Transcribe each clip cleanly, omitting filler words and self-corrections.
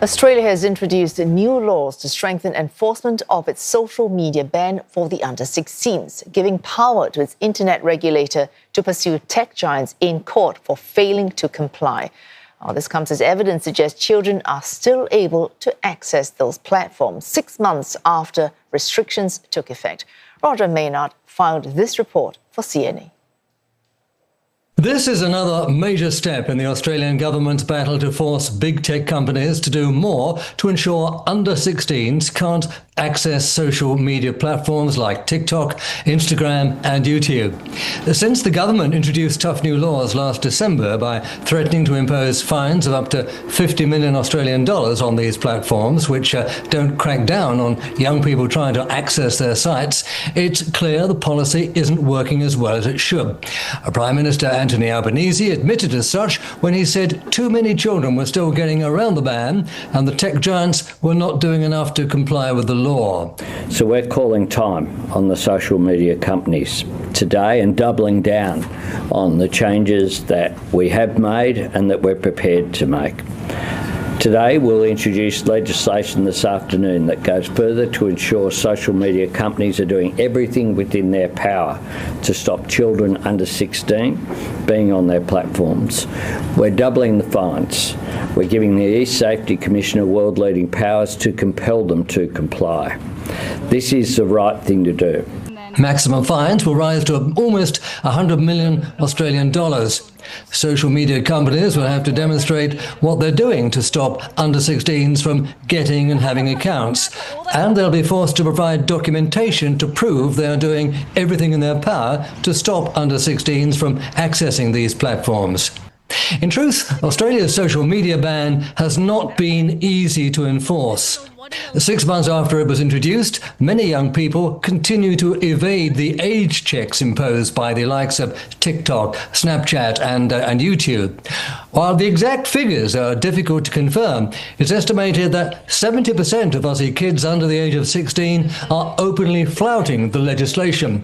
Australia has introduced new laws to strengthen enforcement of its social media ban for the under-16s, giving power to its internet regulator to pursue tech giants in court for failing to comply. This comes as evidence suggests children are still able to access those platforms 6 months after restrictions took effect. Roger Maynard filed this report for CNA. This is another major step in the Australian government's battle to force big tech companies to do more to ensure under-16s can't access social media platforms like TikTok, Instagram and YouTube. Since the government introduced tough new laws last December by threatening to impose fines of up to 50 million Australian dollars on these platforms, which don't crack down on young people trying to access their sites, it's clear the policy isn't working as well as it should. Prime Minister Anthony Albanese admitted as such when he said too many children were still getting around the ban and the tech giants were not doing enough to comply with the law. So we're calling time on the social media companies today and doubling down on the changes that we have made and that we're prepared to make. Today we'll introduce legislation this afternoon that goes further to ensure social media companies are doing everything within their power to stop children under 16 being on their platforms. We're doubling the fines. We're giving the E-Safety Commissioner world-leading powers to compel them to comply. This is the right thing to do. Maximum fines will rise to almost 100 million Australian dollars. Social media companies will have to demonstrate what they're doing to stop under-16s from getting and having accounts. And they'll be forced to provide documentation to prove they are doing everything in their power to stop under-16s from accessing these platforms. In truth, Australia's social media ban has not been easy to enforce. 6 months after it was introduced, many young people continue to evade the age checks imposed by the likes of TikTok, Snapchat and YouTube. While the exact figures are difficult to confirm, it's estimated that 70% of Aussie kids under the age of 16 are openly flouting the legislation.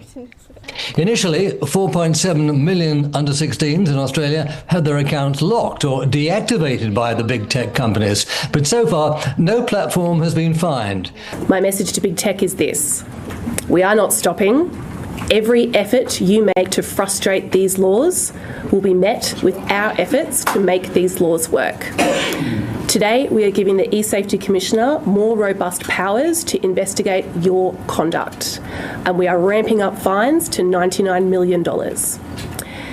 Initially, 4.7 million under-16s in Australia had their accounts locked or deactivated by the big tech companies. But so far, no platform has been fined. My message to big tech is this: we are not stopping. Every effort you make to frustrate these laws will be met with our efforts to make these laws work. Today, we are giving the E-Safety Commissioner more robust powers to investigate your conduct, and we are ramping up fines to $99 million.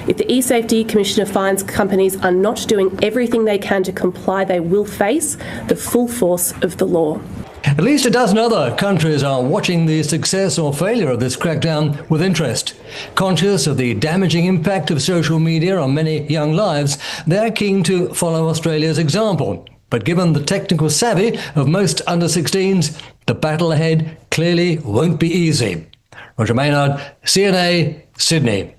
If the E-Safety Commissioner finds companies are not doing everything they can to comply, they will face the full force of the law. At least a dozen other countries are watching the success or failure of this crackdown with interest. Conscious of the damaging impact of social media on many young lives, they're keen to follow Australia's example. But given the technical savvy of most under-16s, the battle ahead clearly won't be easy. Roger Maynard, CNA, Sydney.